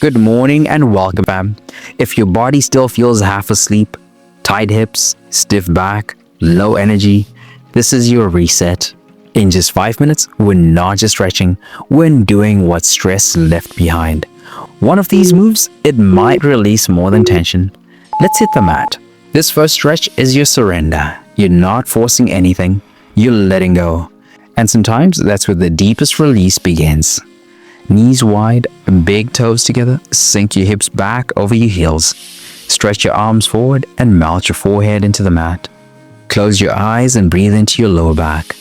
Good morning and welcome, fam. If your body still feels half asleep, tight hips, stiff back, low energy, this is your reset. In just 5 minutes, we're not just stretching, we're doing what stress left behind. One of these moves, it might release more than tension. Let's hit the mat. This first stretch is your surrender. You're not forcing anything, you're letting go. And sometimes that's where the deepest release begins. Knees wide, big toes together, sink your hips back over your heels. Stretch your arms forward and melt your forehead into the mat. Close your eyes and breathe into your lower back.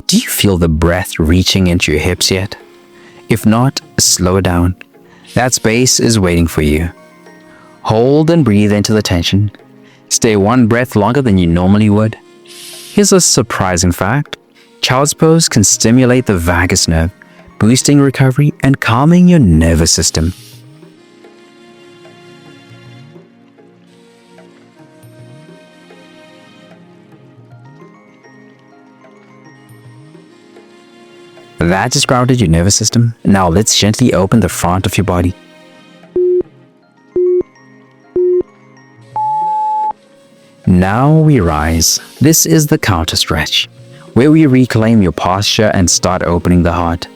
Do you feel the breath reaching into your hips yet? If not, slow it down. That space is waiting for you. Hold and breathe into the tension. Stay one breath longer than you normally would. Here's a surprising fact. Child's pose can stimulate the vagus nerve, boosting recovery and calming your nervous system. That just grounded your nervous system. Now let's gently open the front of your body. Now we rise. This is the counter stretch, where we reclaim your posture and start opening the heart.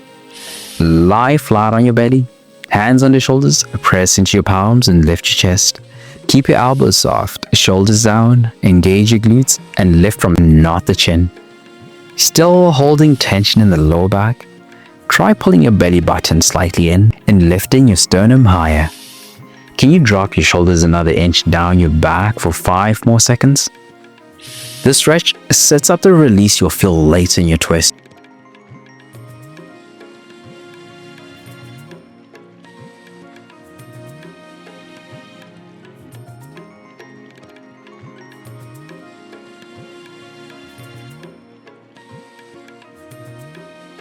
Lie flat on your belly, hands on your shoulders, press into your palms and lift your chest. Keep your elbows soft, shoulders down, engage your glutes and lift from not the chin. Still holding tension in the lower back? Try pulling your belly button slightly in and lifting your sternum higher. Can you drop your shoulders another inch down your back for 5 more seconds? This stretch sets up the release you'll feel later in your twist.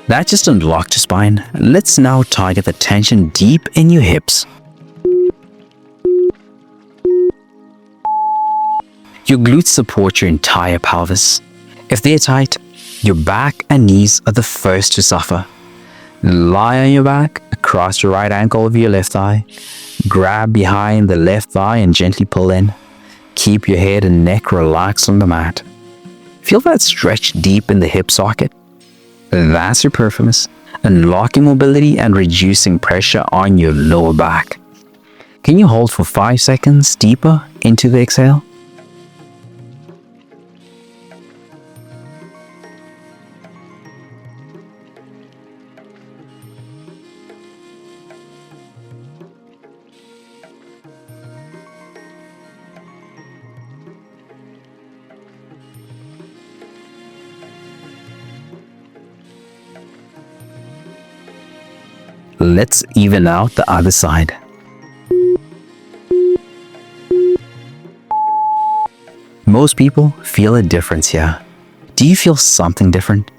That just unlocked your spine. Let's now target the tension deep in your hips. Your glutes support your entire pelvis. If they're tight, your back and knees are the first to suffer. Lie on your back, cross your right ankle over your left thigh. Grab behind the left thigh and gently pull in. Keep your head and neck relaxed on the mat. Feel that stretch deep in the hip socket? That's your piriformis, unlocking mobility and reducing pressure on your lower back. Can you hold for 5 seconds deeper into the exhale? Let's even out the other side. Most people feel a difference here. Do you feel something different?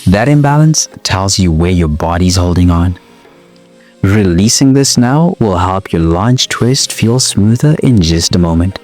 That imbalance tells you where your body's holding on. Releasing this now will help your lunge twist feel smoother in just a moment.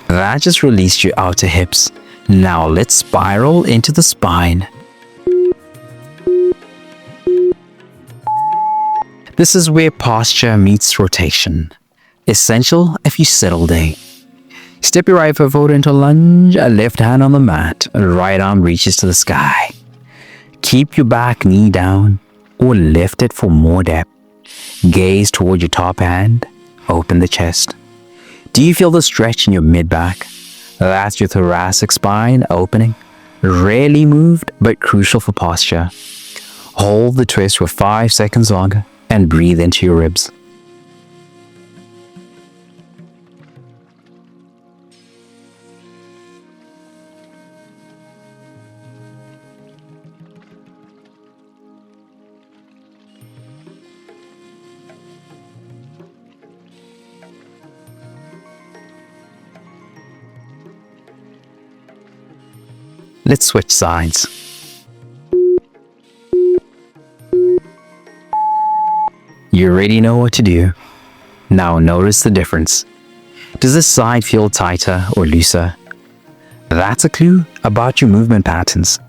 That just released your outer hips. Now let's spiral into the spine. This is where posture meets rotation. Essential if you sit all day. Step your right foot forward into lunge, a left hand on the mat, right arm reaches to the sky. Keep your back knee down or lift it for more depth. Gaze toward your top hand, open the chest. Do you feel the stretch in your mid-back? That's your thoracic spine opening. Rarely moved, but crucial for posture. Hold the twist for 5 seconds longer and breathe into your ribs. Let's switch sides. You already know what to do. Now notice the difference. Does this side feel tighter or looser? That's a clue about your movement patterns.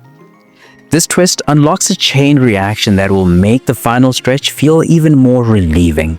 This twist unlocks a chain reaction that will make the final stretch feel even more relieving.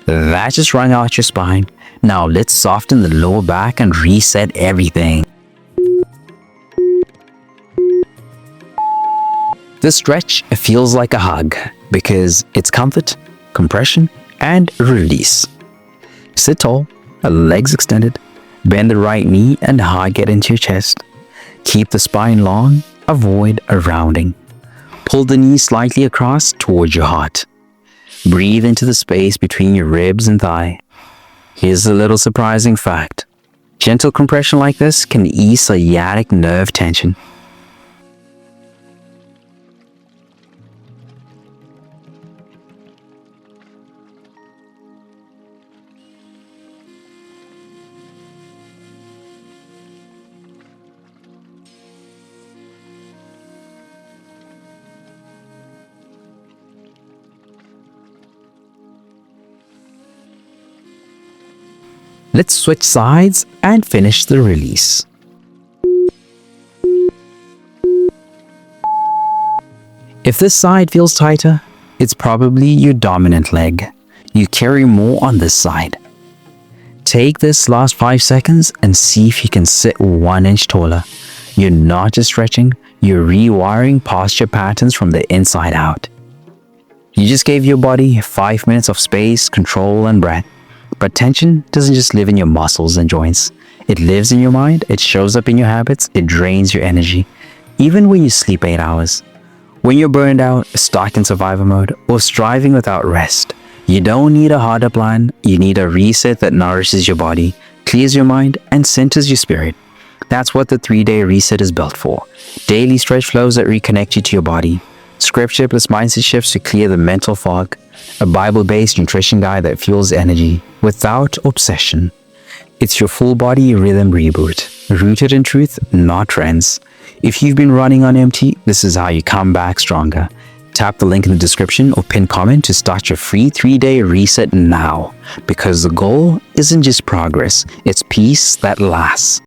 That just wrung out your spine. Now let's soften the lower back and reset everything. This stretch feels like a hug because it's comfort, compression, and release. Sit tall, legs extended, bend the right knee and hug it into your chest. Keep the spine long, avoid a rounding. Pull the knee slightly across towards your heart. Breathe into the space between your ribs and thigh. Here's a little surprising fact. Gentle compression like this can ease sciatic nerve tension. Let's switch sides and finish the release. If this side feels tighter, it's probably your dominant leg. You carry more on this side. Take this last 5 seconds and see if you can sit 1 inch taller. You're not just stretching, you're rewiring posture patterns from the inside out. You just gave your body 5 minutes of space, control, and breath. But tension doesn't just live in your muscles and joints. It lives in your mind, it shows up in your habits, it drains your energy, even when you sleep 8 hours. When you're burned out, stuck in survival mode, or striving without rest, you don't need a harder plan, you need a reset that nourishes your body, clears your mind, and centers your spirit. That's what the 3-day reset is built for. Daily stretch flows that reconnect you to your body. Scripture-plus mindset shifts to clear the mental fog. A Bible-based nutrition guide that fuels energy without obsession. It's your full body rhythm reboot, rooted in truth, not trends. If you've been running on empty, this is how you come back stronger. Tap the link in the description or pin comment to start your free 3-day reset now. Because the goal isn't just progress, it's peace that lasts.